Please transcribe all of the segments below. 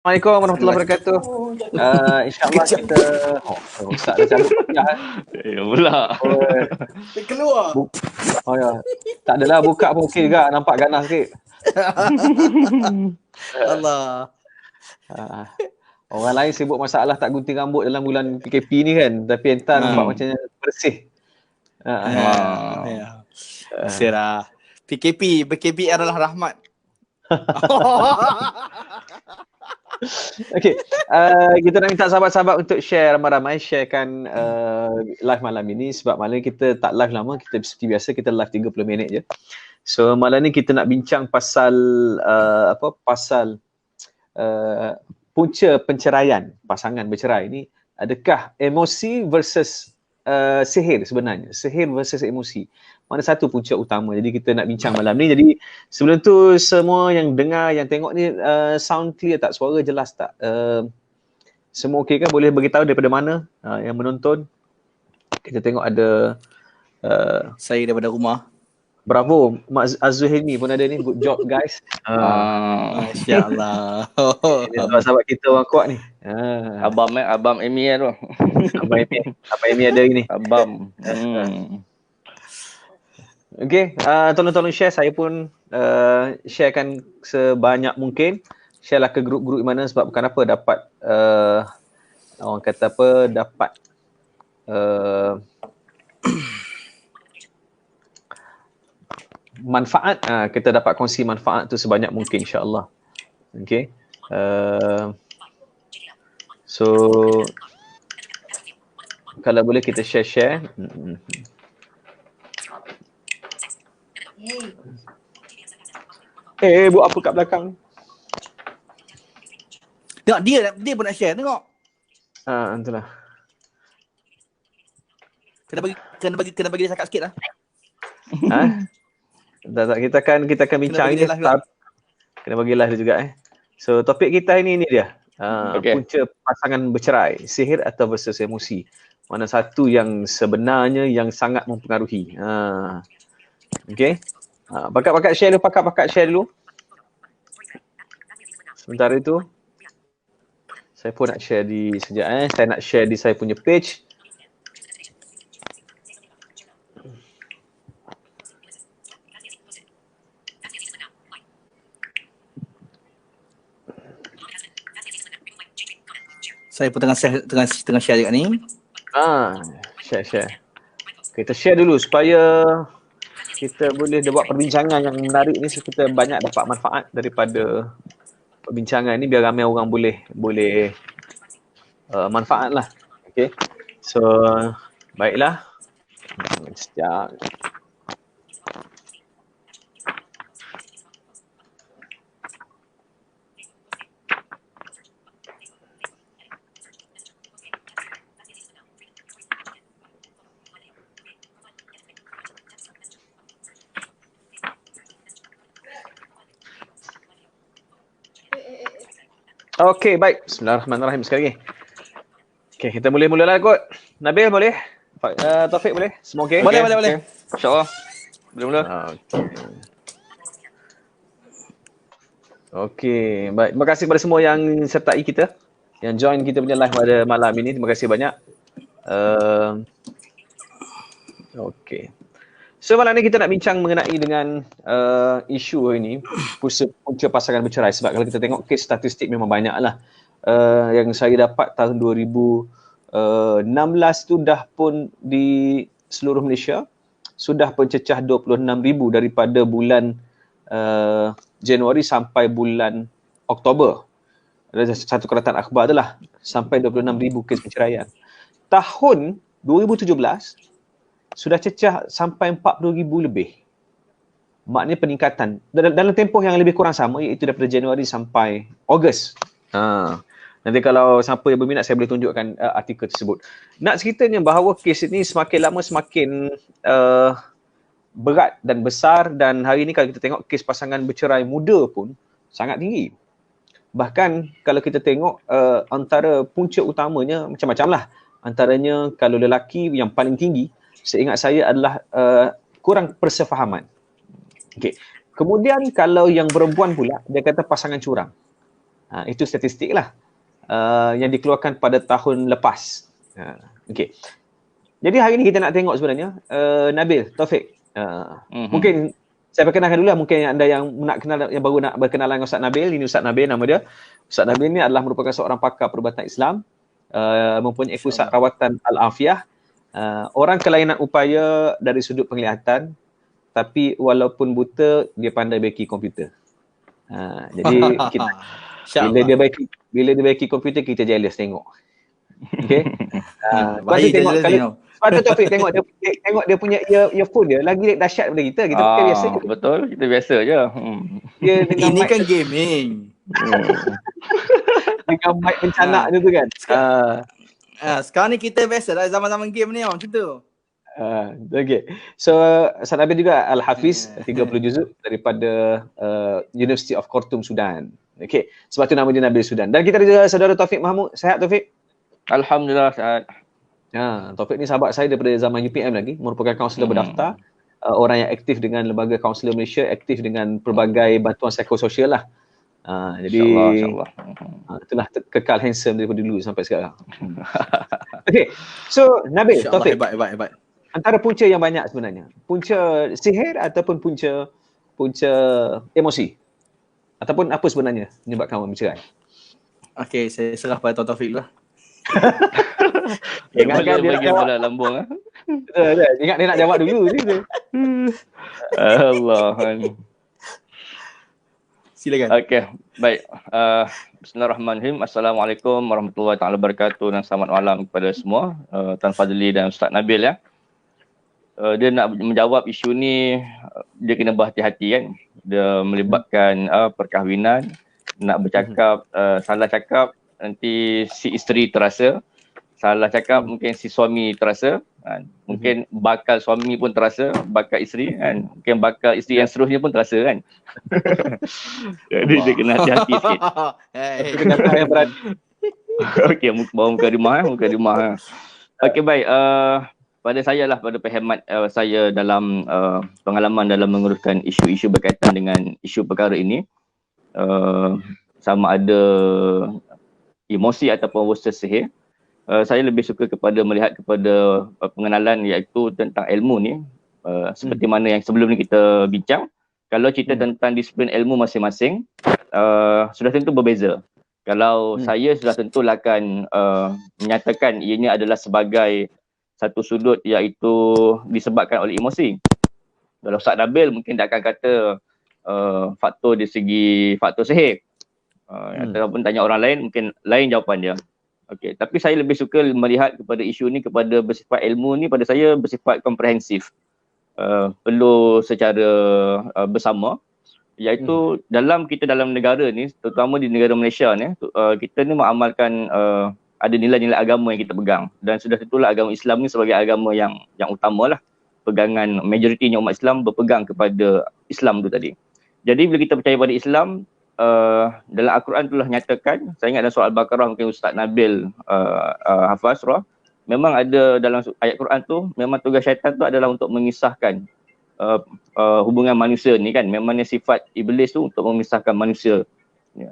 Assalamualaikum warahmatullahi wabarakatuh. InsyaAllah kita... Ustaz dah cabut kuliah. Ya pula. Dia keluar. Ya. Tak adalah, buka pun okey juga. Nampak ganas sikit. Allah. Orang lain sibuk masalah tak gunting rambut dalam bulan PKP ni kan. Tapi entah nampak macam bersih. Bersihlah. PKP adalah rahmat. Okey, kita nak minta sahabat-sahabat untuk share ramai-ramai, sharekan live malam ini sebab malam ni kita tak live lama, kita seperti biasa kita live 30 minit je. So malam ni kita nak bincang pasal punca penceraian, pasangan bercerai ni, adakah emosi versus sihir sebenarnya, sihir versus emosi. Mana satu punca utama? Jadi kita nak bincang malam ni. Jadi sebelum tu semua yang dengar, yang tengok ni sound clear tak? Suara jelas tak? Semua okey kan? Boleh beritahu daripada mana yang menonton? Kita tengok ada Saya daripada rumah. Bravo, Mak Azuhilmi pun ada ni. Good job guys. Masya-Allah. Sahabat kita orang kuat ni. Abang Amy tu. Abang Amy ada ni. Abang. Okey, tolong share. Saya pun sharekan sebanyak mungkin. Share lah ke grup-grup mana, sebab bukan apa dapat orang kata apa, dapat manfaat. Kita dapat kongsi manfaat tu sebanyak mungkin insya-Allah. Okey. So kalau boleh kita share. Buat apa kat belakang? Tengok dia pun nak share, tengok. Itulah. Kena bagi dia cakap sikit lah. Tak, kita akan bincang ni. Kena bagi live dia juga So topik kita ini dia. Punca pasangan bercerai, sihir atau versus emosi. Mana satu yang sebenarnya yang sangat mempengaruhi. Okey. Pakat share dulu. Sementara itu saya pun nak share di sekejap saya nak share di saya punya page. Saya pun tengah share juga ni. Share. Kita share dulu supaya kita boleh buat perbincangan yang menarik ni, so kita banyak dapat manfaat daripada perbincangan ni, biar ramai orang boleh manfaat lah. Okay. So baiklah. Sekejap. Okey, baik. Bismillahirrahmanirrahim sekali lagi. Okey, kita boleh mulalah kot. Nabil boleh? Taufik boleh? Semua okey? Boleh. InsyaAllah. Boleh mula. Okey, baik. Terima kasih kepada semua yang sertai kita, yang join kita punya live pada malam ini. Terima kasih banyak. Okey. So malam ni kita nak bincang mengenai dengan isu ini, punca pasangan bercerai. Sebab kalau kita tengok kes statistik memang banyak lah. Yang saya dapat tahun 2016 tu dah pun di seluruh Malaysia sudah pencecah 26,000 daripada bulan Januari sampai bulan Oktober. Ada satu keratan akhbar tu lah, sampai 26,000 kes perceraian. Tahun 2017 sudah cecah sampai 40,000 lebih. Maknanya peningkatan dalam tempoh yang lebih kurang sama, iaitu daripada Januari sampai Ogos. Nanti kalau siapa yang berminat saya boleh tunjukkan artikel tersebut. Nak ceritanya bahawa kes ini semakin lama semakin berat dan besar, dan hari ini kalau kita tengok kes pasangan bercerai muda pun sangat tinggi. Bahkan kalau kita tengok antara punca utamanya macam-macam lah. Antaranya kalau lelaki yang paling tinggi seingat saya adalah kurang persefahaman. Okey. Kemudian kalau yang perempuan pula dia kata pasangan curang. Itu statistik lah yang dikeluarkan pada tahun lepas. Okey. Jadi hari ni kita nak tengok sebenarnya Nabil, Taufik. Mungkin saya perkenalkan dulu lah, mungkin anda yang nak kenal, yang baru nak berkenalan dengan Ustaz Nabil. Ini Ustaz Nabil nama dia. Ustaz Nabil ni adalah merupakan seorang pakar perubatan Islam, mempunyai pusat rawatan Al-Afiyah. Orang kelainan upaya dari sudut penglihatan, tapi walaupun buta dia pandai baiki komputer. Jadi kita, bila dia baiki komputer kita jealous tengok. Okey. Sebab tu tengok sebab tu Taufik tengok dia punya earphone dia lagi dahsyat daripada kita. Kita pakai biasa je. Betul, kita biasa je. Dia dengan Ini mic, kan gaming. dengan mic pencanak dia tu kan. Sekarang ni kita biasa lah zaman-zaman game ni macam tu. Okay. So Ustaz Nabil juga Al-Hafiz 30 juzuk daripada University of Khartoum, Sudan. Okay. Sebab tu nama dia Nabil Sudan. Dan kita ada saudara Taufik Mahmud. Sihat Taufik? Alhamdulillah sihat. Taufik ni sahabat saya daripada zaman UPM lagi, merupakan kaunselor berdaftar, orang yang aktif dengan Lembaga Kaunselor Malaysia, aktif dengan pelbagai bantuan psikososial lah. Jadi InsyaAllah. Itulah kekal handsome daripada dulu sampai sekarang. Okay, so Nabil, Taufik, Hebat. antara punca yang banyak sebenarnya, punca sihir ataupun punca emosi, ataupun apa sebenarnya menyebabkan orang bercerai? Okay, saya serah pada Tuan Taufik dulu lah. Ingatkan dia nak bagi jawab. bola lambung. Ingat dia nak jawab dulu ni. Allah. Silakan. Okey, baik. Bismillahirrahmanirrahim. Assalamualaikum warahmatullahi taala wabarakatuh dan selamat malam kepada semua. Tuan Fadli dan Ustaz Nabil ya. Dia nak menjawab isu ni, dia kena berhati-hati kan. Dia melibatkan perkahwinan, nak bercakap salah cakap nanti si isteri terasa, salah cakap mungkin si suami terasa, mungkin bakal suami pun terasa, bakal isteri kan, mungkin bakal isteri yang seterusnya pun terasa kan. Jadi dia kena hati-hati sikit. Itu kata yang berani. Okey, bawa muka rumah. Okey baik, pada saya lah, pada perkhidmat saya dalam pengalaman dalam menguruskan isu-isu berkaitan dengan isu perkara ini, sama ada emosi ataupun usaha sihir, saya lebih suka kepada melihat kepada pengenalan iaitu tentang ilmu ni, seperti mana yang sebelum ni kita bincang. Kalau cerita tentang disiplin ilmu masing-masing, sudah tentu berbeza. Kalau saya sudah tentulah akan menyatakan ianya adalah sebagai satu sudut iaitu disebabkan oleh emosi. Kalau Ustaz Nabil mungkin dia akan kata faktor di segi faktor sihir. Ataupun tanya orang lain mungkin lain jawapan dia. Okey, tapi saya lebih suka melihat kepada isu ni, kepada bersifat ilmu ni pada saya bersifat komprehensif. Perlu secara bersama, iaitu dalam negara ni, terutama di negara Malaysia ni, kita ni mengamalkan ada nilai-nilai agama yang kita pegang, dan sudah tentulah agama Islam ni sebagai agama yang utamalah. Pegangan majoritinya umat Islam berpegang kepada Islam tu tadi. Jadi bila kita percaya pada Islam, dalam Al-Quran itulah nyatakan, saya ingat dalam surah Al-Baqarah, mungkin Ustaz Nabil hafaz surah, memang ada dalam ayat Quran tu, memang tugas syaitan tu adalah untuk memisahkan hubungan manusia ni kan. Memangnya sifat iblis tu untuk memisahkan manusia.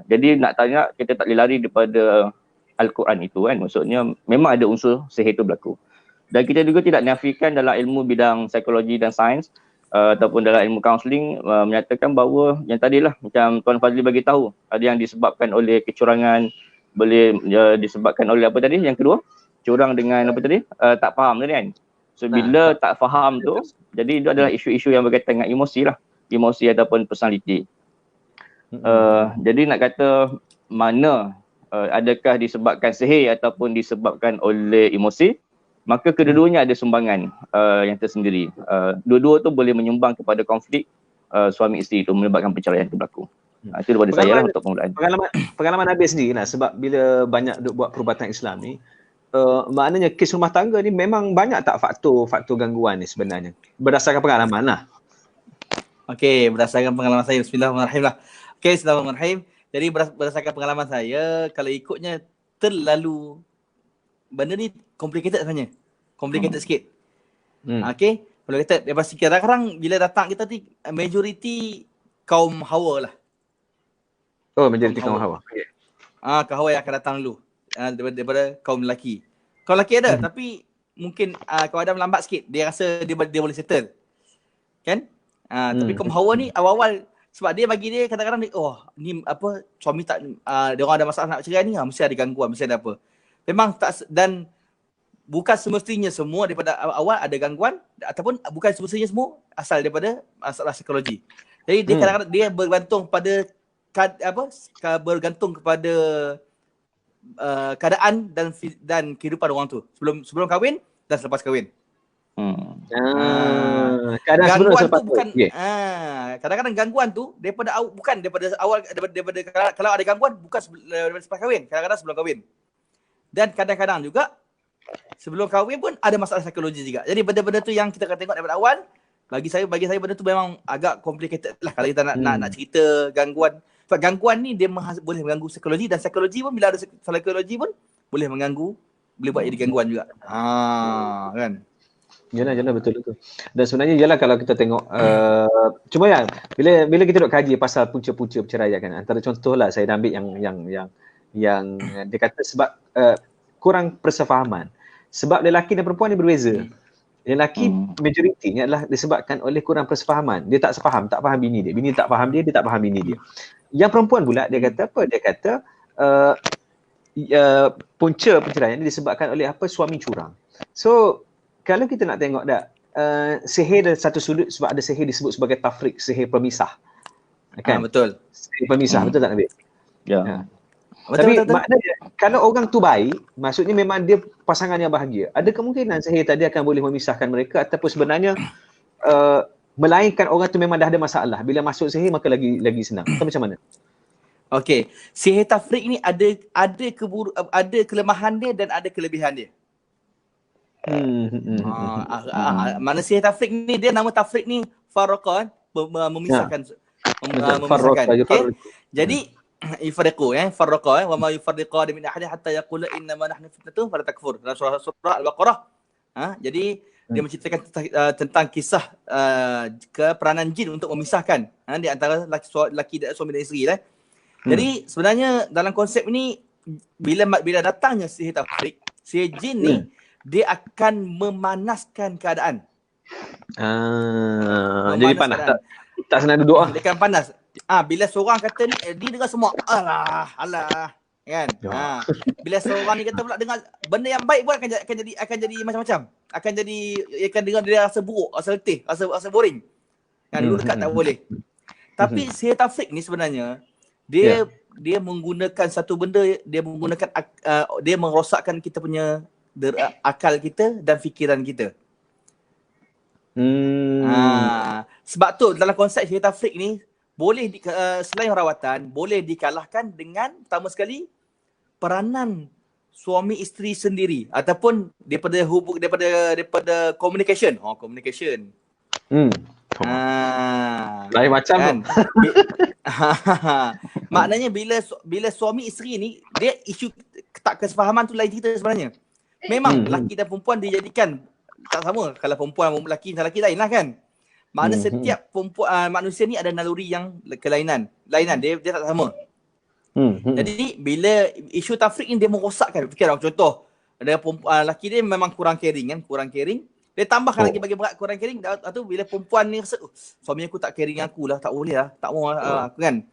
Jadi nak tanya, kita tak boleh lari daripada Al-Quran itu kan. Maksudnya memang ada unsur sihir tu berlaku. Dan kita juga tidak nafikan dalam ilmu bidang psikologi dan sains, ataupun dalam ilmu kaunseling, menyatakan bahawa yang tadilah macam Tuan Fazli bagi tahu, ada yang disebabkan oleh kecurangan, boleh disebabkan oleh apa tadi yang kedua, curang dengan apa tadi, tak faham tadi kan. So bila tak faham tu, jadi itu adalah isu-isu yang berkaitan dengan emosi lah, emosi ataupun personality. Jadi nak kata mana adakah disebabkan sihir ataupun disebabkan oleh emosi, maka kedua-duanya ada sumbangan yang tersendiri. Dua-dua tu boleh menyumbang kepada konflik suami isteri itu, menyebabkan perceraian itu berlaku. Itu daripada saya lah untuk permulaan. Pengalaman Nabil sendiri lah, sebab bila banyak duk buat perubatan Islam ni, maknanya kes rumah tangga ni memang banyak tak faktor gangguan ni sebenarnya, berdasarkan pengalaman lah. Okey, berdasarkan pengalaman saya, bismillahirrahmanirrahim lah. Okey, bismillahirrahmanirrahim. Jadi berdasarkan pengalaman saya, kalau ikutnya terlalu, benda ni complicated sebenarnya. Complicated sikit. Okey, complicated. Lepas kadang-kadang bila datang kita ni, majoriti kaum Hawa lah. Oh, majoriti kaum Hawa. kahwin yang akan datang dulu daripada kaum lelaki. Kaum lelaki ada tapi mungkin kaum Adam lambat sikit. Dia rasa dia boleh settle. Kan? Tapi kaum Hawa ni awal-awal sebab dia bagi dia kadang-kadang ni apa suami tak dia orang ada masalah nak cerai ni mesti ada gangguan, mesti ada apa. Memang tak, dan bukan semestinya semua daripada awal ada gangguan ataupun bukan semestinya semua asal daripada masalah psikologi. Jadi dia kadang-kadang dia bergantung pada bergantung kepada keadaan dan kehidupan orang tu sebelum kahwin dan selepas kahwin. Keadaan sebelum Gangguan selepas tu bukan okay. Kadang-kadang gangguan tu bukan daripada awal daripada kalau ada gangguan bukan daripada selepas kahwin, kadang-kadang sebelum kahwin. Dan kadang-kadang juga sebelum kahwin pun ada masalah psikologi juga. Jadi benda-benda tu yang kita akan tengok daripada awal. Bagi saya benda tu memang agak complicated lah kalau kita nak cerita gangguan. Sebab gangguan ni dia boleh mengganggu psikologi dan psikologi pun bila ada psikologi pun boleh buat jadi gangguan juga. Kan. Yalah betul. Dan sebenarnya ialah kalau kita tengok cuma ya bila kita duk kaji pasal punca-punca perceraian kan, antara contohlah saya dah ambil yang dia kata sebab kurang persefahaman. Sebab lelaki dan perempuan ni berbeza. Lelaki majoritinya adalah disebabkan oleh kurang persefahaman. Dia tak faham bini dia. Bini tak faham dia tak faham bini dia. Yang perempuan pula dia kata apa? Dia kata punca perceraian ni disebabkan oleh apa? Suami curang. So kalau kita nak tengok sihir dari satu sudut sebab ada sihir disebut sebagai tafrik, sihir pemisah. Kan? Betul. Sihir pemisah, betul tak Nabil? Ya. Tapi maknanya kalau orang tu baik, maksudnya memang dia pasangan yang bahagia. Ada kemungkinan sihir tadi akan boleh memisahkan mereka ataupun sebenarnya melainkan orang tu memang dah ada masalah. Bila masuk sihir maka lagi senang. Atau macam mana? Okey, sihir tafrik ni ada kelemahan dia dan ada kelebihan dia. Mana sihir tafrik ni dia nama tafrik ni faraqah memisahkan memisahkan. Okey. Jadi ifariqu farraqa wa ma yufarriqa min ahadin hatta yaqula inna ma nahnu fitnatun fala takfur dalam surah Al-Baqarah. Jadi dia menceritakan tentang kisah keperanan jin untuk memisahkan di antara lelaki dan suami dan isteri lah. Jadi sebenarnya dalam konsep ni bila datangnya sihir tafrik, sihir jin ni dia akan memanaskan keadaan. Jadi panas tak senang duduk Dia akan panas. Bila seorang kata ni dia dengar semua alah kan. Bila seorang ni kata pula dengar benda yang baik pun akan jadi macam-macam. Akan dengar dia rasa buruk, rasa letih, rasa boring. Kan dulu dekat tak boleh. Tapi sihir tafrik ni sebenarnya dia menggunakan satu benda, dia merosakkan kita punya akal kita dan fikiran kita. Sebab tu dalam konsep sihir tafrik ni boleh selain rawatan boleh dikalahkan dengan pertama sekali peranan suami isteri sendiri ataupun daripada communication. Communication. Lain macam kan? Maknanya bila suami isteri ni dia isu tak kesefahaman tu lain cerita sebenarnya. Memang lelaki dan perempuan dijadikan tak sama. Kalau perempuan lelaki lain lah kan. Makna setiap perempuan manusia ni ada naluri yang kelainan. Dia tak sama. Jadi bila isu tafrik ni dia merosakkan. Fikirlah contoh ada perempuan lelaki dia memang kurang caring kan, dia tambahkan lagi bagi berat kurang caring. Tu bila perempuan ni rasa suami aku tak caring aku lah, tak boleh lah, tak mau aku kan.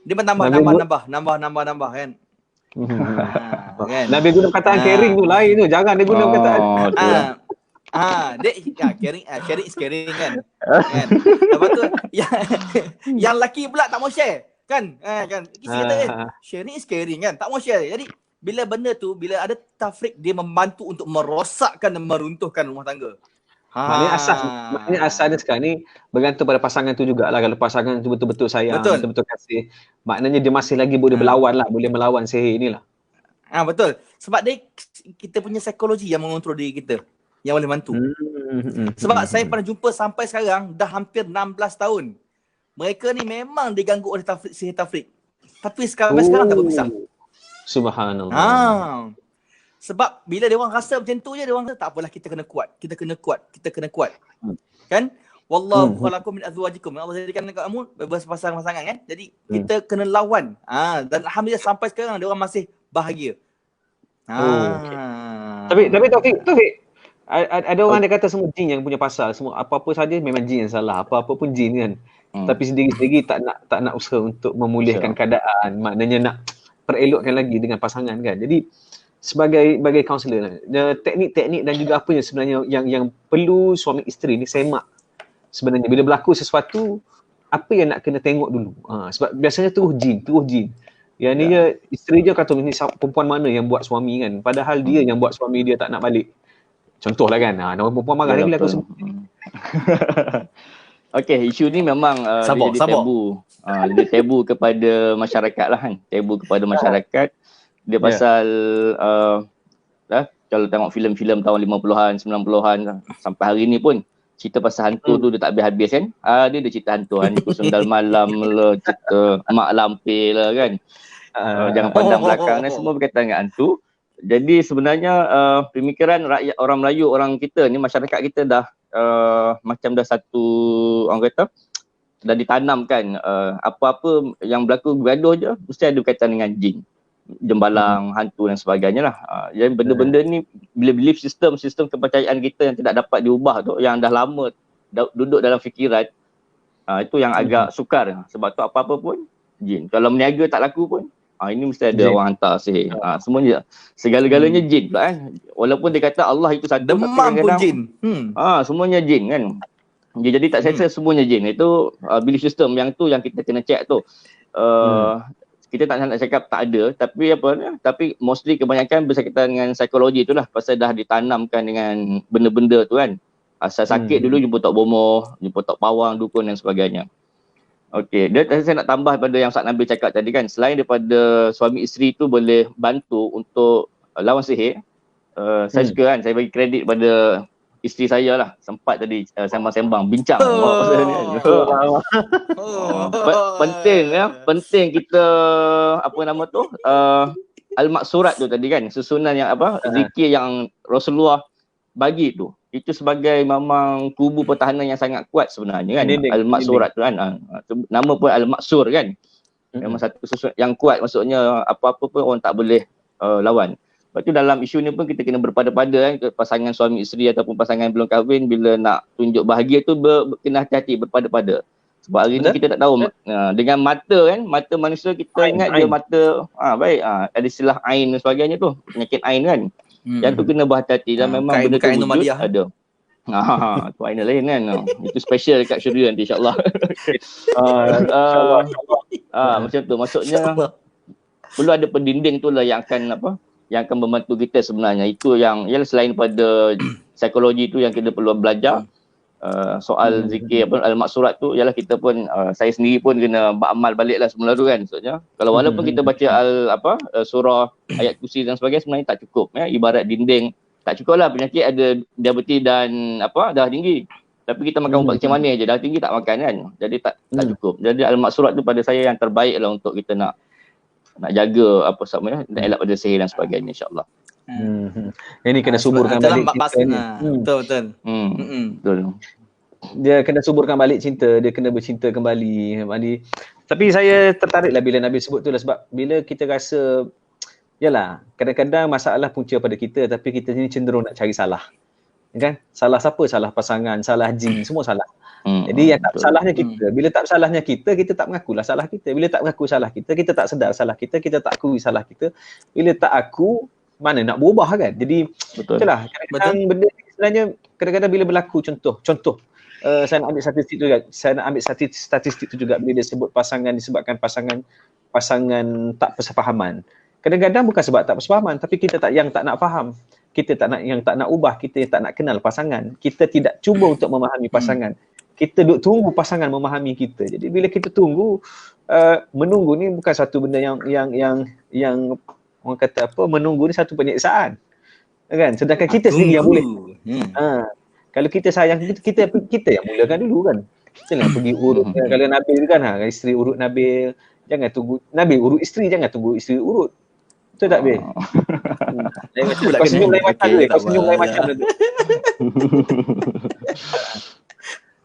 Dia nambah kan. Kan? Nabi guna perkataan caring tu lain tu. Jangan dia guna perkataan. Caring is caring kan. Lepas tu yang lelaki pula tak mau share kan. Kita kata sharing is caring kan. Tak mau share. Jadi bila benda tu, bila ada tafrik dia membantu untuk merosakkan dan meruntuhkan rumah tangga. Maknanya asalnya sekarang ni bergantung pada pasangan tu jugalah. Kalau pasangan tu betul-betul sayang, betul-betul kasih, maknanya dia masih lagi boleh berlawan lah, boleh melawan sihir inilah. Betul. Sebab kita punya psikologi yang mengontrol diri kita, yang boleh bantu. Sebab saya pernah jumpa sampai sekarang dah hampir 16 tahun. Mereka ni memang diganggu oleh sihir tafrik. Tapi sekarang tak berpisah. Subhanallah. Sebab bila dia orang rasa macam tu je, dia orang kata tak apalah, kita kena kuat. Kan? Wallahu khalaqakum min azwajikum. Allah jadikan kamu berpasang-pasangan kan. Jadi kita kena lawan. Dan alhamdulillah sampai sekarang dia orang masih bahagia. Okay. Tapi Taufik, ada orang dia kata semua jin yang punya pasal, semua apa-apa saja memang jin yang salah, apa-apa pun jin kan. Tapi sendiri-sendiri tak nak usaha untuk memulihkan keadaan, maknanya nak perelokkan lagi dengan pasangan kan. Jadi sebagai kaunselor, teknik-teknik dan juga apa yang sebenarnya yang perlu suami isteri ni semak. Sebenarnya bila berlaku sesuatu, apa yang nak kena tengok dulu. Sebab biasanya terus jin. Yang ni dia isteri dia kata ni perempuan mana yang buat suami kan. Padahal dia yang buat suami dia tak nak balik. Contohlah kan. Nama perempuan marah ni bila aku sebut. Okey, isu ni memang dia tabu. Dia tabu kepada masyarakat lah kan. Tabu kepada masyarakat. Dia pasal kalau tengok filem-filem tahun 50-an, 90-an sampai hari ni pun cerita pasal hantu tu dia tak habis-habis kan. Dia ada cerita hantu sundal malam lah, cerita mak lampir lah kan. Jangan pandang belakang ni semua berkaitan dengan hantu. Jadi sebenarnya pemikiran rakyat orang Melayu, orang kita ni, masyarakat kita dah macam dah satu orang kata dah ditanamkan apa-apa yang berlaku gaduh je mesti ada berkaitan dengan jin, jembalang, hantu dan sebagainya lah. Jadi benda-benda ni bila belief sistem kepercayaan kita yang tidak dapat diubah tu, yang dah lama duduk dalam fikiran, itu yang agak sukar. Sebab tu apa-apa pun jin. Kalau meniaga tak laku pun ini mesti ada orang hantar sihir. Semuanya segala-galanya jin pula kan. Walaupun dia kata Allah itu satu, demam pun jin. Semuanya jin kan. Jadi tak selesa semuanya jin. Itu belief system yang tu yang kita kena check tu. Kita tak nak cakap tak ada, tapi mostly kebanyakan berkaitan dengan psikologi itulah, pasal dah ditanamkan dengan benda-benda tu kan. Asal sakit dulu jumpa Tok Bomoh, jumpa Tok Pawang, dukun dan sebagainya. Okey, saya nak tambah pada yang Ustaz Nabil cakap tadi kan, selain daripada suami isteri tu boleh bantu untuk lawan sihir, saya suka kan, saya bagi kredit pada isteri saya lah, sempat tadi sembang-sembang, bincang pasal ni kan. Penting kita apa nama tu, al-maksurat tu tadi kan, susunan yang zikir yang Rasulullah bagi tu. Itu sebagai memang kubu pertahanan yang sangat kuat sebenarnya kan. Al-maksurat tu kan. Nama pun al-maksur kan. Memang satu susun yang kuat, maksudnya apa-apa pun orang tak boleh lawan. Lepas tu dalam isu ni pun kita kena berpada-pada kan, pasangan suami isteri ataupun pasangan belum kahwin, bila nak tunjuk bahagia tu kena hati-hati, berpada-pada. Sebab hari ni kita tak tahu dengan mata kan, mata manusia kita ingat dia mata ada istilah ain dan sebagainya tu, penyakit ain kan. Yang tu kena berhati-hati dan memang benda tu wujud ada. Tu ain lain kan. Itu special dekat syurga nanti insya-Allah. Macam tu, maksudnya perlu ada pendinding tu lah yang akan yang akan membantu kita sebenarnya. Itu yang selain pada psikologi tu yang kita perlu belajar. Soal zikir al-maksurat tu ialah kita pun saya sendiri pun kena beramal baliklah semula tu kan. Maksudnya kalau walaupun kita baca surah ayat kursi dan sebagainya, sebenarnya tak cukup ya, ibarat dinding. Tak cukup lah, penyakit ada diabetes dan darah tinggi. Tapi kita makan ubat macam mana je, darah tinggi tak makan kan. Jadi tak cukup. Jadi al-maksurat tu pada saya yang terbaik lah untuk kita nak jaga nak elak pada sihir dan sebagainya insya-Allah. Ini kena suburkan balik cinta ni. Betul. Betul. Dia kena suburkan balik cinta, dia kena bercinta kembali. Tapi saya tertariklah bila Nabi sebut tu lah, sebab bila kita rasa yalah, kadang-kadang masalah punca pada kita, tapi kita ni cenderung nak cari salah. Kan? Salah siapa? Salah pasangan, salah jin, semua salah. Jadi yang tak salahnya kita. Bila tak salahnya kita tak mengakulah salah kita. Bila tak mengaku salah kita tak sedar salah kita tak akui salah kita. Bila tak aku, mana nak berubah kan? Jadi itulah kadang-kadang benda sebenarnya kadang-kadang bila berlaku contoh saya nak ambil statistik tu juga bila dia sebut pasangan disebabkan pasangan tak persefahaman. Kadang-kadang bukan sebab tak persefahaman, tapi kita tak nak faham. Kita tak nak ubah, kita tak nak kenal pasangan. Kita tidak cuba untuk memahami pasangan. Kita duk tunggu pasangan memahami kita. Jadi bila kita tunggu, menunggu ni bukan satu benda yang orang kata menunggu ni satu penyiksaan. Kan? Sedangkan kita sendiri yang boleh. Kalau kita sayang kita yang mulakan dulu kan. Jangan pergi urut. Kalau Nabil kan, isteri urut Nabil, jangan tunggu Nabil urut isteri, jangan tunggu isteri urut. Betul tak Bil? Kau senyum lain macam tu.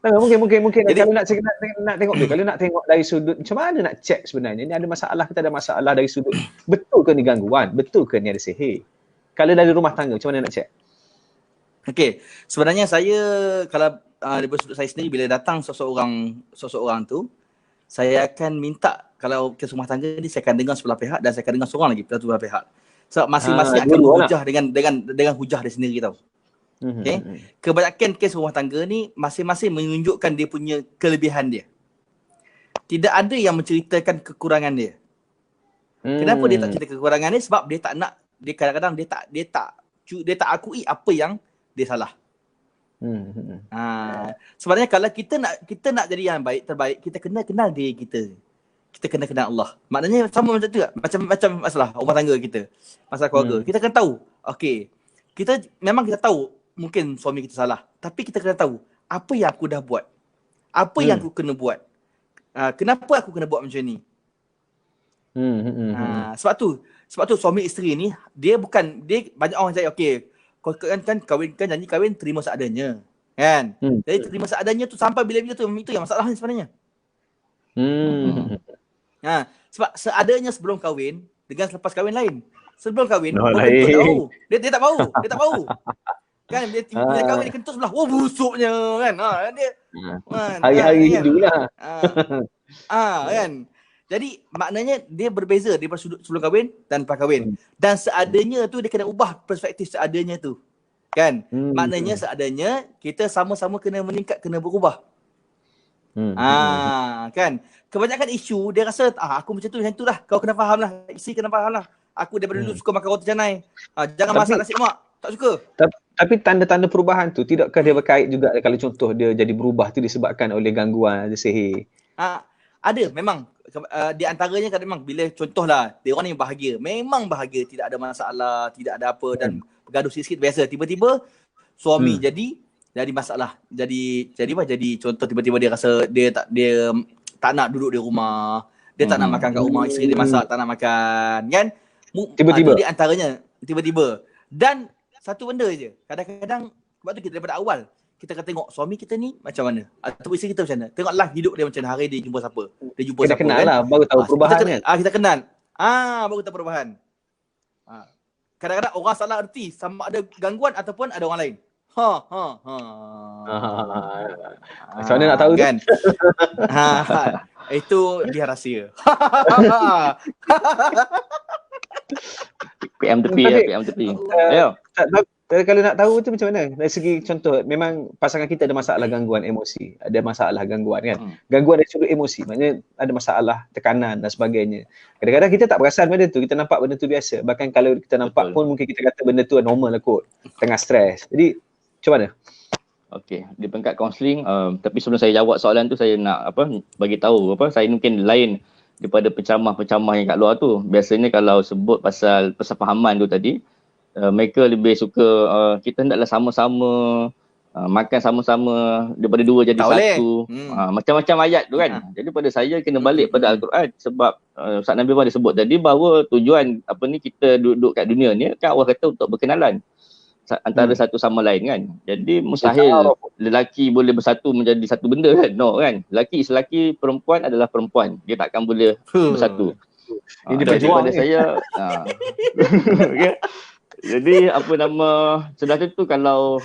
Mungkin Jadi- kalau nak tengok dia, kalau nak tengok dari sudut macam mana nak check sebenarnya ni ada masalah, kita ada masalah dari sudut betul ke ni gangguan, betul ke ni ada sihir. Kalau dari rumah tangga macam mana nak check? Okey, sebenarnya saya kalau dari sudut saya sendiri bila datang seseorang tu, saya akan minta kalau kes rumah tangga ni saya akan dengar sebelah pihak dan saya akan dengar seorang lagi sebelah pihak. Sebab masing-masing akan dua-dua berhujah dengan hujah dia sendiri tau. Okey. Kebanyakan kes rumah tangga ni masing-masing menunjukkan dia punya kelebihan dia. Tidak ada yang menceritakan kekurangan dia. Kenapa dia tak cerita kekurangan dia? Sebab dia tak nak, dia kadang-kadang dia tak akui apa yang dia salah. Sebenarnya kalau kita nak jadi yang terbaik, kita kena kenal diri kita. Kita kena kenal Allah. Maknanya sama macam tu tak? Macam masalah rumah tangga kita. Masalah keluarga. Kita kena tahu. Okey. Kita tahu mungkin suami kita salah. Tapi kita kena tahu apa yang aku dah buat. Apa yang aku kena buat. Kenapa aku kena buat macam ni? Sebab tu suami isteri ni dia banyak orang cakap okey, kau kan kahwin kan janji kahwin terima seadanya. Kan? Jadi terima seadanya tu sampai bila-bila tu itu yang masalahnya sebenarnya. Sebab seadanya sebelum kahwin dengan selepas kahwin lain. Sebelum kahwin dia tak bau. Dia tak bau. Kan bila kahwin dia kentut sebelah, busuknya kan. Hari-hari hiduplah. Kan. Jadi maknanya dia berbeza daripada sudut sebelum kahwin dan lepas kahwin. Dan seadanya tu dia kena ubah perspektif seadanya tu. Kan? Maknanya seadanya kita sama-sama kena meningkat, kena berubah. Kan? Kebanyakan isu dia rasa aku macam tu lah. Kau kena faham lah. Isteri kena faham lah. Aku daripada dulu suka makan roti canai. Jangan masak nasi lemak. Tak suka. Tapi tanda-tanda perubahan tu tidakkah dia berkait juga kalau contoh dia jadi berubah tu disebabkan oleh gangguan sihir? Ada memang. Di antaranya kan memang bila contohlah dia orang ni bahagia. Memang bahagia, tidak ada masalah, tidak ada apa dan bergaduh sikit biasa. Tiba-tiba suami jadi masalah. Jadi contoh tiba-tiba dia rasa dia tak nak duduk di rumah. Dia tak nak makan kat rumah, isteri dia masak tak nak makan, kan? Tiba-tiba. Itu di antaranya tiba-tiba. Dan satu benda je. Kadang-kadang sebab tu kita daripada awal kita akan tengok suami kita ni macam mana atau isteri kita macam mana. Tengoklah hidup dia macam mana, hari dia jumpa siapa. Dia jumpa kita siapa kenal kan. lah, baru tahu perubahan kan. Kita kenal. Baru tahu perubahan. Kadang-kadang orang salah erti sama ada gangguan ataupun ada orang lain. Macam mana nak tahu kan? Itu dia rahsia. PM tepi. Kalau nak tahu tu macam mana? Dari segi contoh, memang pasangan kita ada masalah gangguan emosi, ada masalah gangguan kan. Gangguan dari sudut emosi, maknanya ada masalah tekanan dan sebagainya. Kadang-kadang kita tak perasan benda tu, kita nampak benda tu biasa. Bahkan kalau kita nampak pun mungkin kita kata benda tu normal lah kot, tengah stres. Jadi macam mana? Okey, di peringkat kaunseling, tapi sebelum saya jawab soalan tu saya nak bagi tahu saya mungkin lain daripada penceramah-penceramah yang kat luar tu. Biasanya kalau sebut pasal persefahaman tu tadi, mereka lebih suka kita hendaklah sama-sama makan sama-sama daripada dua jadi satu. Macam-macam ayat tu kan. Jadi pada saya kena balik pada Al-Quran sebab Ustaz Nabil pun ada sebut tadi bahawa tujuan kita duduk kat dunia ni kan Allah kata untuk berkenalan antara satu sama lain kan. Jadi mustahil lelaki boleh bersatu menjadi satu benda kan. No kan. Lelaki selaki, perempuan adalah perempuan. Dia takkan boleh bersatu. Ini jadi pada saya okay. Jadi sudah tentu kalau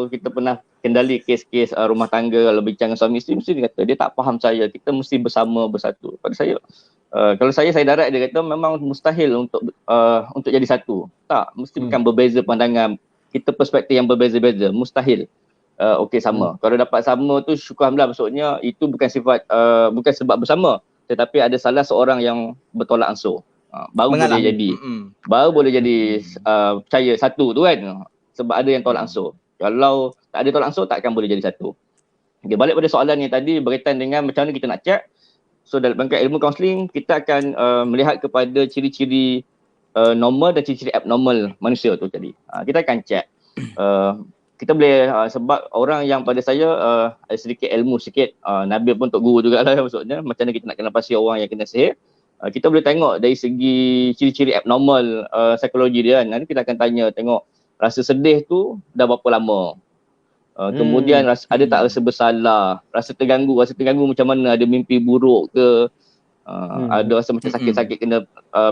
kita pernah kendali kes-kes rumah tangga, kalau bincang dengan suami isteri mesti dia kata dia tak faham saya, kita mesti bersatu. Pada saya kalau saya darat dia kata memang mustahil untuk jadi satu. Tak, mesti bukan berbeza pandangan, kita perspektif yang berbeza-beza, mustahil. Okey sama. Kalau dapat sama tu syukur alhamdulillah, maksudnya itu bukan sifat bukan sebab bersama, tetapi ada salah seorang yang bertolak ansur. Baru boleh jadi percaya satu tu kan, sebab ada yang tolak ansur. Kalau tak ada tolak ansur takkan boleh jadi satu. Okay, balik pada soalan yang tadi berkaitan dengan macam mana kita nak check. So dalam bangkai ilmu kaunseling kita akan melihat kepada ciri-ciri normal dan ciri-ciri abnormal manusia tu tadi. Kita akan check. Kita boleh sebab orang yang pada saya ada sedikit ilmu sikit, Nabil pun untuk guru jugalah maksudnya, macam mana kita nak kenal pasti orang yang kena sihir. Kita boleh tengok dari segi ciri-ciri abnormal psikologi dia kan. Nanti kita akan tengok rasa sedih tu dah berapa lama. Kemudian ada tak rasa bersalah, rasa terganggu macam mana, ada mimpi buruk ke, ada rasa macam sakit-sakit kena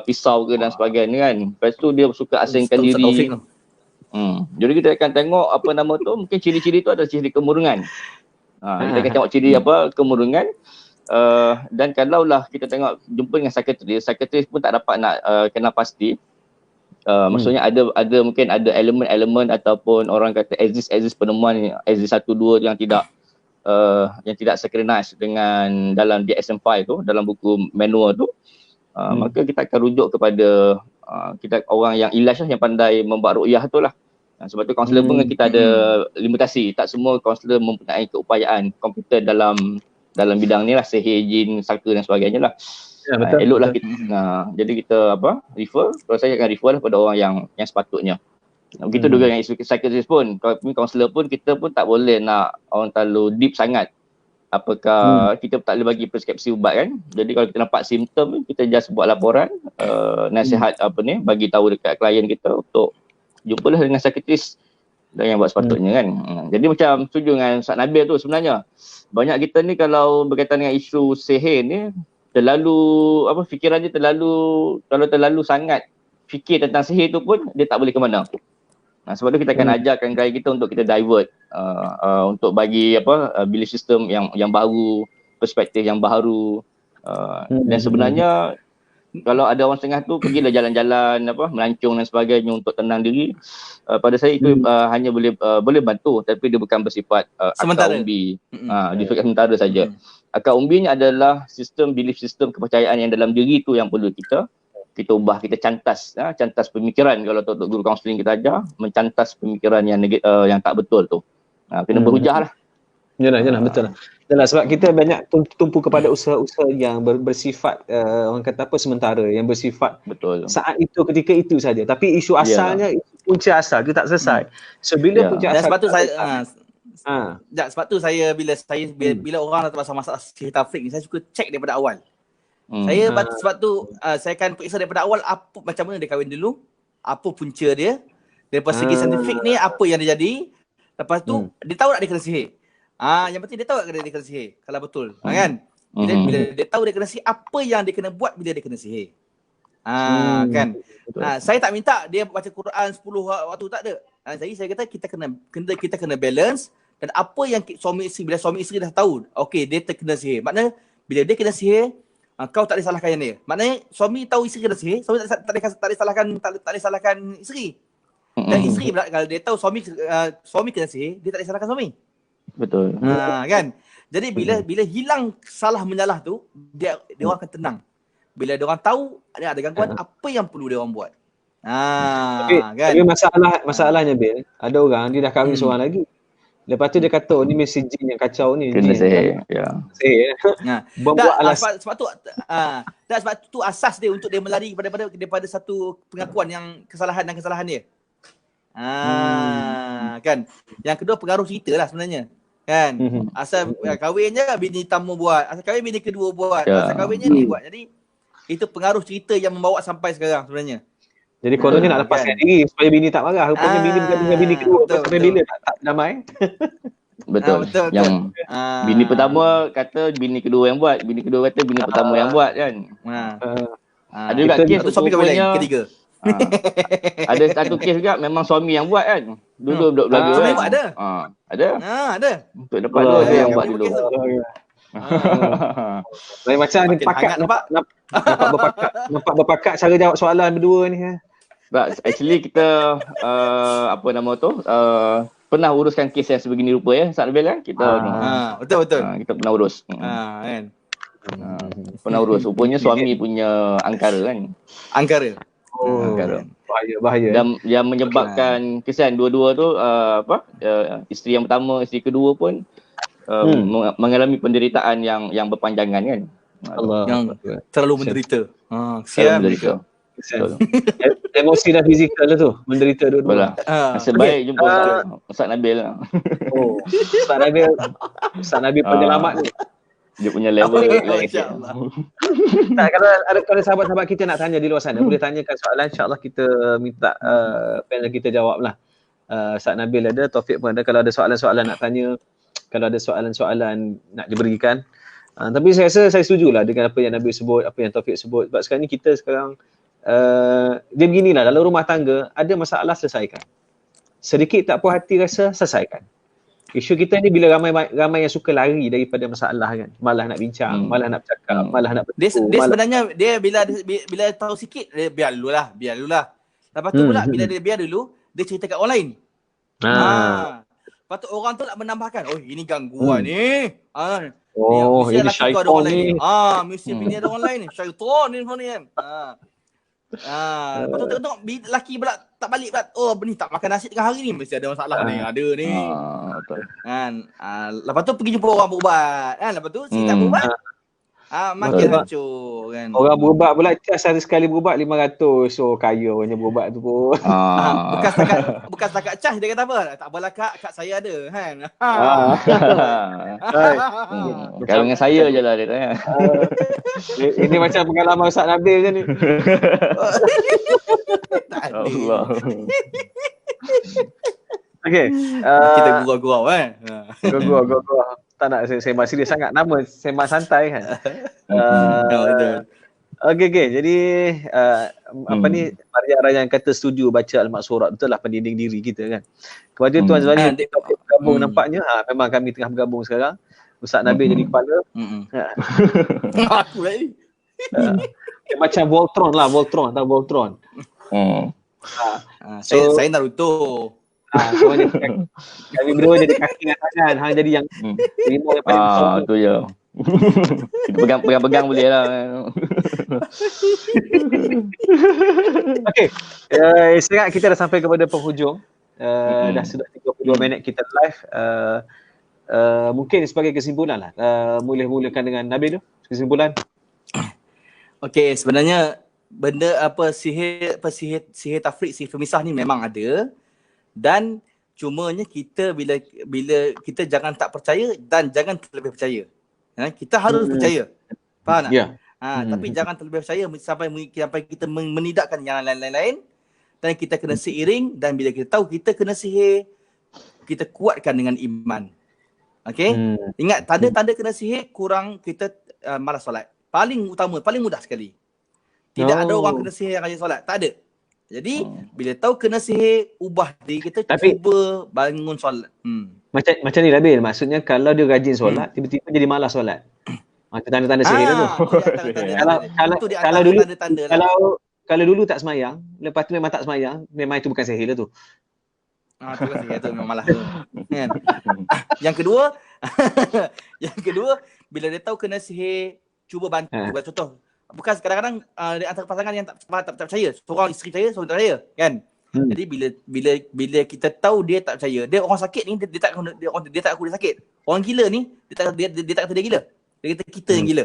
pisau ke dan sebagainya kan. Lepas tu dia suka asingkan Ustaz Taufik diri. tu. Jadi kita akan tengok apa nama tu, mungkin ciri-ciri tu adalah ciri kemurungan. Kita akan tengok ciri kemurungan. Dan kalaulah kita tengok jumpa dengan psikiatris pun tak dapat nak kenal pasti. Maksudnya ada mungkin ada elemen-elemen ataupun orang kata exist penemuan exist 1 2 yang tidak synchronize dengan dalam DSM-5 tu, dalam buku manual tu. Maka kita akan rujuk kepada kita orang yang ilaj lah, yang pandai membuat ruqyah tu lah. Sebab tu kaunselor pun kita ada limitasi. Tak semua kaunselor mempunyai keupayaan komputer dalam bidang ni lah, sihir, jin, saka dan sebagainya lah. Ya, betul. Eloklah kita. Jadi kita refer, kalau saya akan refer lah pada orang yang sepatutnya. Begitu juga dengan isu psikiatris pun. Kalau kaunselor pun kita pun tak boleh nak orang terlalu deep sangat. Apakah kita tak boleh bagi preskripsi ubat kan. Jadi kalau kita nampak simptom, kita just buat laporan, nasihat bagi tahu dekat klien kita untuk jumpalah dengan psikiatris dan yang buat sepatutnya kan. Jadi macam setuju dengan Ustaz Nabil tu sebenarnya. Banyak kita ni kalau berkaitan dengan isu sihir ni terlalu fikiran dia terlalu sangat fikir tentang sihir tu pun dia tak boleh ke mana. Sebab tu kita akan ajarkan klien kita untuk kita divert untuk bagi belief system yang baru, perspektif yang baru. Dan sebenarnya kalau ada orang setengah tu pergilah jalan-jalan melancong dan sebagainya untuk tenang diri. Pada saya itu hanya boleh bantu, tapi dia bukan bersifat akar umbi. Dia bersifat sementara saja. Akar umbinya adalah belief system kepercayaan yang dalam diri tu yang perlu kita ubah, kita cantas pemikiran. Kalau untuk guru kaunseling kita ajar, mencantas pemikiran yang tak betul tu. Kena berhujah lah. Yalah, betul lah. Yalah, sebab kita banyak tumpu kepada usaha-usaha yang bersifat orang kata sementara, yang bersifat betul saat itu, ketika itu saja. Tapi isu asalnya, punca asal dia tak selesai. So bila punca asal, sebab tu sebab tu saya bila orang datang masalah sihir tafrik ni, saya suka check daripada awal. Sebab tu saya akan periksa daripada awal macam mana dia kahwin dulu, apa punca dia, daripada segi saintifik ni apa yang dia jadi. Lepas tu dia tahu tak dia kena sihir. Yang penting dia tahu tak dia kena sihir kalau betul. Kan? Bila dia tahu dia kena sihir, apa yang dia kena buat bila dia kena sihir. Kan? Saya tak minta dia baca Quran 10 waktu, tak ada. Jadi saya kata kita kena balance. Dan apa yang bila suami isteri dah tahu, okey dia terkena sihir, maknanya bila dia kena sihir, kau tak boleh salahkan dia. Maknanya suami tahu isteri kena sihir, suami tak boleh salahkan isteri. Dan isteri pula kalau dia tahu suami kena sihir, dia tak boleh salahkan suami. Betul. Kan? Jadi bila hilang salah menyalah tu, dia orang akan tenang. Bila dia orang tahu ada gangguan, apa yang perlu dia orang buat. Tapi masalahnya Bil, ada orang dia dah kahwin seorang lagi. Lepas tu dia kata, ni mesti jin yang kacau ni. Kena sihir. Sihir. Membuat alasan. Sebab tu asas dia untuk dia melari daripada satu pengakuan yang kesalahan dia. Kan. Yang kedua pengaruh cerita lah sebenarnya. Kan. Asal kahwin je bini tamu buat, asal kahwin bini kedua buat, asal kahwinnya ni buat. Jadi itu pengaruh cerita yang membawa sampai sekarang sebenarnya. Jadi kononnya nak lepaskan diri supaya bini tak marah. Rupanya bini bukan dengan bini kedua. Sampai bila tak damai. Betul. Yang bini pertama kata bini kedua yang buat, bini kedua kata bini pertama yang buat kan. Ada juga kes suami kahwin ketiga. Ada satu kes juga memang suami yang buat kan. Dulu duduk belaga kan. Suami buat ada? Ada. Untuk dapat dia yang buat dulu. Lain macam ni pakat nampak berpakat cara jawab soalan berdua ni. Actually kita pernah uruskan kes yang sebegini rupa Ustaz Nabil kan. Kita betul. Kita pernah urus. Kan. Pernah urus. Rupanya suami punya angkara kan. Angkara. Bahaya. Dan yang menyebabkan kesian dua-dua tu isteri yang pertama, isteri kedua pun mengalami penderitaan yang berpanjangan kan. Allah. Yang terlalu menderita. Kesian. Emosi dan fizikal lah tu, menderita dua-dua. Nasib baik jumpa Ustaz Nabil lah. Ustaz Nabil penyelamat ni. Dia punya level lain. Tak, kalau sahabat-sahabat kita nak tanya di luar sana, boleh tanyakan soalan, insya-Allah kita minta panel kita jawab lah. Ustaz Nabil ada, Taufik pun ada. Kalau ada soalan-soalan nak tanya, kalau ada soalan-soalan nak diberikan. Tapi saya rasa saya setujulah dengan apa yang Nabil sebut, apa yang Taufik sebut. Sebab sekarang ni kita sekarang dia beginilah, dalam rumah tangga ada masalah selesaikan. Sedikit tak puas hati rasa, selesaikan. Isu kita ni bila ramai yang suka lari daripada masalah kan. Malah nak bincang, malah nak bercakap, malah nak bertukar. Dia sebenarnya dia bila tahu sikit dia biar dululah. Lepas tu pula bila dia biar dulu, dia cerita kat orang lain. Lepas tu orang tu nak menambahkan, oh ini gangguan ni. Oh, ini syaitan ni. Mesti bini ada orang lain ni. Syaitan ni kan. Lepas tu tengok lelaki pula tak balik pula. Oh ni tak makan nasi tengah hari ni, mesti ada masalah ni. Ada ni. Betul. Kan. Lepas tu pergi jumpa orang berubat. Kan. Lepas tu si tak berubat. Makin hancur kan. Orang berubat pula satu sekali berubat 500. So kaya orangnya berubat tu pun. Bukan setakat cas dia kata apa? Tak apalah kak saya ada kan. Kalau dengan saya je lah dia tanya. Ini macam pengalaman Ustaz Nabil je ni. Allah. Okey. Kita gurau-gurau kan. Gurau. Tak nak sembang serius sangat, nama sembang santai kan. Okey. Jadi apa ni, Maria Rayyan kata setuju baca Al-Maqsurat, betul lah pendinding diri kita kan. Kepada tuan-tuan yang bergabung nampaknya memang kami tengah bergabung sekarang. Ustaz Nabil jadi kepala. Aku lagi. Macam Voltron lah, tahu Voltron. Saya Naruto. Semuanya kami berdua jadi kaki dengan tangan, hang jadi yang lima yang paling besar tu je. Kita pegang boleh lah. Okey. Sekarang kita dah sampai kepada penghujung. Dah sudah 32 minit kita live. Mungkin sebagai kesimpulan lah. Mulakan dengan Nabil tu, kesimpulan. Okey, sebenarnya benda sihir tafrik, sihir pemisah ni memang ada. Dan cumanya kita bila kita jangan tak percaya dan jangan terlebih percaya. Kita harus percaya. Faham tak? Yeah. Tapi jangan terlebih percaya sampai kita menidakkan yang lain-lain. Dan kita kena seiring, dan bila kita tahu kita kena sihir, kita kuatkan dengan iman. Okey? Ingat, tanda-tanda kena sihir kurang kita malas solat. Paling utama, paling mudah sekali. Tidak ada orang kena sihir yang rajin solat. Tak ada. Jadi bila tahu kena sihir, ubah diri kita, cuba bangun solat. Macam ni Nabil, maksudnya kalau dia rajin solat, tiba-tiba jadi malas solat. Macam tanda-tanda sihir tu. Kalau dulu tak semayang, lepas tu memang tak semayang, memang itu bukan sihir lah tu. Itu bukan sihir tu, memang malas tu. Kan? Yang kedua, bila dia tahu kena sihir, cuba bantu. Contoh, bukan kadang-kadang di antara pasangan yang tak percaya, seorang isteri percaya, seorang tak percaya kan. Jadi bila kita tahu dia tak percaya, dia orang sakit ni dia tak aku dia sakit. Orang gila ni dia tak kata dia gila. Dia kata kita yang gila.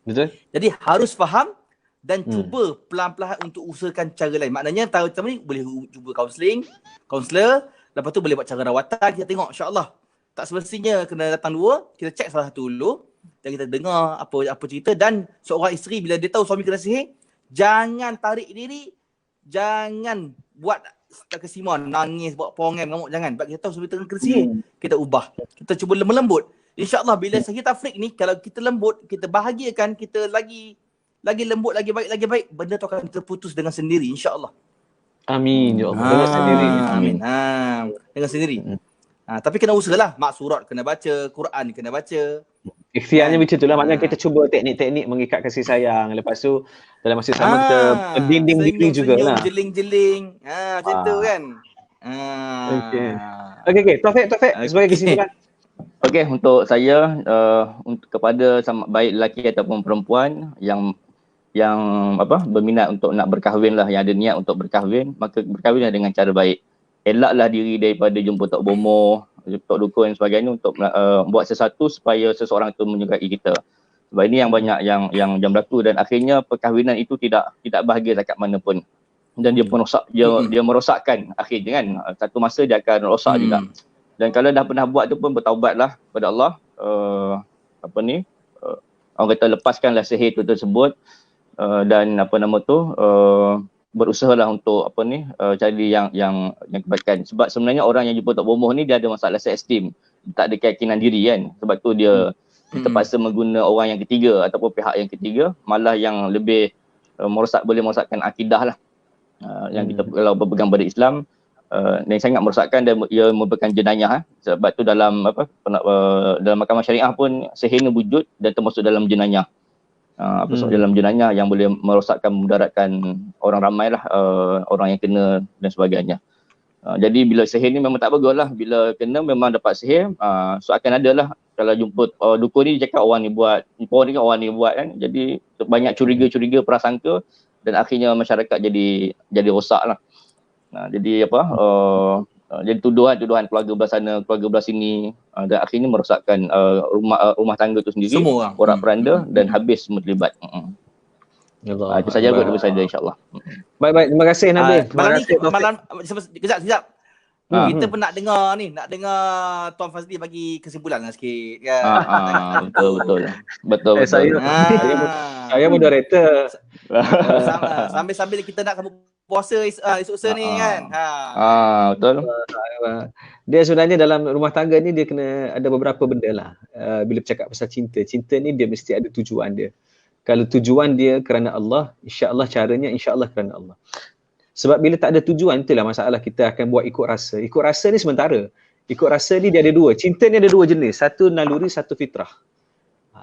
Betul. Jadi harus faham dan cuba pelan-pelan untuk usahakan cara lain. Maknanya tahun ni boleh cuba kaunselor, lepas tu boleh buat cara rawatan, kita tengok insya-Allah. Tak semestinya kena datang dua, kita cek salah satu dulu. Dan kita dengar apa cerita. Dan seorang isteri bila dia tahu suami kena sihir, jangan tarik diri, jangan buat kesimuan, nangis, buat pongen, ngamuk, jangan. Sebab kita tahu suami kena sihir, kita ubah. Kita cuba melembut. InsyaAllah bila sihir tafrik ni, kalau kita lembut, kita bahagiakan, kita lagi lembut, lagi baik, benda tu akan terputus dengan sendiri, insyaAllah. Amin, ya Allah. Dengan sendiri. Amin. Dengan sendiri. Tapi kena usahalah, Maqsurat kena baca, Quran kena baca. Ikhtiarnya macam itulah, maknanya kita cuba teknik-teknik mengikat kasih sayang. Lepas tu dalam masa sama kita bending diri jugalah. Jeling-jeling. Macam tu kan. Okey. Taufik sebagai kesimpulan. Okey, untuk saya untuk kepada baik lelaki ataupun perempuan yang berminat untuk nak berkahwin lah, yang ada niat untuk berkahwin, maka berkahwinlah dengan cara baik. Elaklah diri daripada jumpa tok bomoh, tok dukun dan sebagainya untuk buat sesuatu supaya seseorang itu menyukai kita. Sebab ini yang banyak yang berlaku, dan akhirnya perkahwinan itu tidak bahagia dekat mana pun. Dan dia merosakkan akhirnya kan. Satu masa dia akan rosak juga. Dan kalau dah pernah buat tu pun bertaubatlah kepada Allah. Orang kata lepaskanlah sihir itu tersebut. Dan berusaha lah untuk cari yang kebaikan. Sebab sebenarnya orang yang jumpa Tok Bomoh ni dia ada masalah self-esteem, tak ada keyakinan diri kan. Sebab tu dia terpaksa mengguna orang yang ketiga ataupun pihak yang ketiga, malah yang lebih boleh merosakkan akidah lah. Yang kita kalau berpegang pada Islam, yang sangat merosakkan dan ia merupakan jenayah. Sebab tu dalam dalam mahkamah syariah pun sihir ni wujud dan termasuk dalam jenayah. Dalam jenayah yang boleh merosakkan, mudaratkan orang ramai lah, orang yang kena dan sebagainya. Jadi bila sihir ni memang tak bagus lah. Bila kena memang dapat sihir, so akan ada lah kalau jumpa dukun ni dia cakap orang ni buat, orang ni buat kan. Jadi banyak curiga-curiga, prasangka dan akhirnya masyarakat jadi rosak lah. Jadi jadi tuduhan keluarga belah sana, keluarga belah sini, dan akhirnya merosakkan rumah tangga tu sendiri, semua orang. Porak-peranda dan habis semua terlibat. Itu saja buat daripada saya, insyaAllah. Baik, terima kasih Nabil. Malam kejap. Kita pun nak dengar Tuan Fazli bagi kesimpulan lah sikit kan. Betul. Saya moderator. Sambil kita nak sambung puasa esok ni kan. Betul. Dia sebenarnya dalam rumah tangga ni dia kena ada beberapa benda lah. Bila bercakap pasal cinta ni dia mesti ada tujuan dia. Kalau tujuan dia kerana Allah, insya-Allah caranya insya-Allah kerana Allah. Sebab bila tak ada tujuan, itulah masalah, kita akan buat ikut rasa. Ikut rasa ni sementara. Ikut rasa ni dia ada dua. Cinta ni ada dua jenis. Satu naluri, satu fitrah.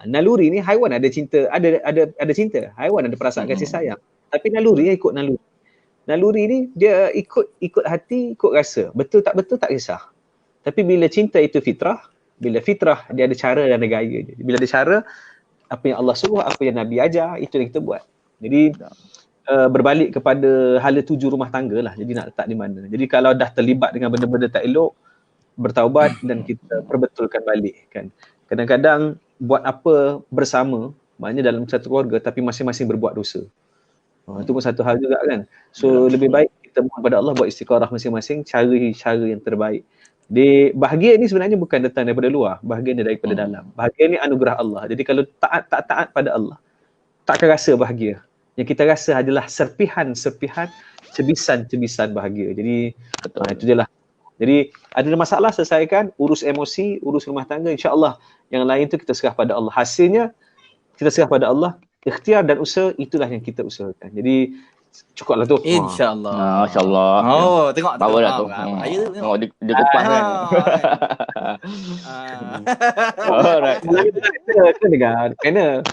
Naluri ni haiwan ada cinta, ada cinta. Haiwan ada perasaan kasih sayang. Tapi naluri ikut naluri. Naluri ni dia ikut hati, ikut rasa. Betul tak kisah. Tapi bila cinta itu fitrah, bila fitrah dia ada cara dan ada gaya dia. Bila ada cara, apa yang Allah suruh, apa yang Nabi ajar, itu yang kita buat. Jadi berbalik kepada hala tuju rumah tangga lah. Jadi nak letak di mana. Jadi kalau dah terlibat dengan benda-benda tak elok, bertaubat dan kita perbetulkan balik kan. Kadang-kadang buat apa bersama, maknanya dalam satu keluarga tapi masing-masing berbuat dosa. Itu pun satu hal juga kan. So lebih baik kita mohon pada Allah buat istiqarah masing-masing, cari cara yang terbaik. Bahagia ni sebenarnya bukan datang daripada luar, bahagia ni daripada dalam. Bahagia ni anugerah Allah. Jadi kalau taat pada Allah, takkan rasa bahagia. Yang kita rasa adalah serpihan, cebisan bahagia. Jadi itu je lah. Jadi ada masalah selesaikan, urus emosi, urus rumah tangga, insya-Allah. Yang lain tu kita serah pada Allah. Hasilnya kita serah pada Allah. Ikhtiar dan usaha itulah yang kita usahakan. Jadi cukuplah tu. InsyaAllah. Masya-Allah. Oh, tengok power dah tu. Tengok dia kepas kan. Alright. Kita dengar. Kena.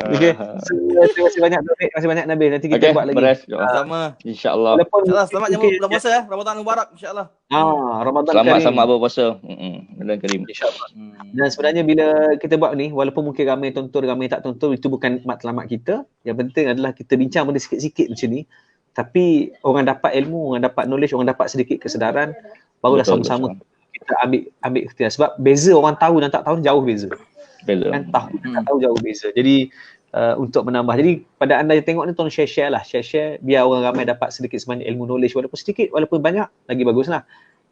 Okey. Terima kasih banyak Taufik, terima kasih banyak Nabil. Nanti kita buat lagi. Sama. Insya-Allah. InsyaAllah selamat jamu bulan puasa Ramadan Mubarak insya-Allah. Ramadan Karim. Selamat puasa. Ramadan Karim. InsyaAllah. Dan sebenarnya bila kita buat ni, walaupun mungkin ramai tonton, ramai tak tonton, itu bukan matlamat kita. Yang penting adalah kita bincang benda sikit-sikit macam ni. Tapi orang dapat ilmu, orang dapat knowledge, orang dapat sedikit kesedaran, barulah sama-sama kita ambil ikhtiar. Sebab beza orang tahu dan tak tahu jauh beza. Kan tahu dan tak tahu jauh beza. Jadi untuk menambah. Jadi pada anda yang tengok ni tolong share lah. Share biar orang ramai dapat sedikit sebanyak ilmu knowledge, walaupun sedikit, walaupun banyak, lagi baguslah.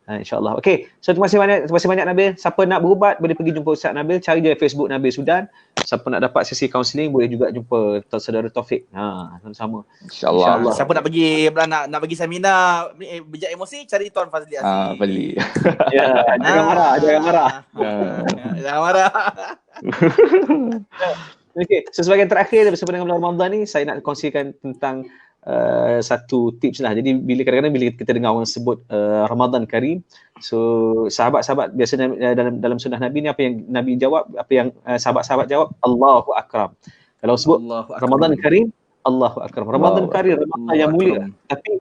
InsyaAllah. Okey. So terima kasih banyak Nabil. Siapa nak berubat boleh pergi jumpa Ustaz Nabil, cari je Facebook Nabil Sudan. Siapa nak dapat sesi kaunseling boleh juga jumpa saudara Taufik. Sama-sama. InsyaAllah. Siapa nak pergi nak pergi seminar bijak emosi, cari Tuan Fazli Asri. Fazli. Jangan marah. Jangan marah. Okey, sebagai terakhir bersama dengan bulan Ramadan ni, saya nak kongsikan tentang satu tips lah. Jadi kadang-kadang bila kita dengar orang sebut Ramadan Karim, so sahabat-sahabat biasanya dalam sunnah Nabi ni, apa yang Nabi jawab, apa yang sahabat-sahabat jawab, Allahu Akram. Kalau sebut Ramadan Karim, Allahu Akram. Ramadan Karim, Ramadan yang mulia. Tapi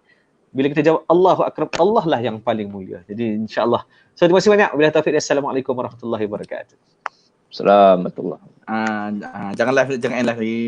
bila kita jawab Allahu Akram, Allah lah yang paling mulia. Jadi insya-Allah. So terima kasih banyak. Wabillahi taufiq. Assalamualaikum warahmatullahi wabarakatuh. Assalamualaikum. Jangan end live lagi.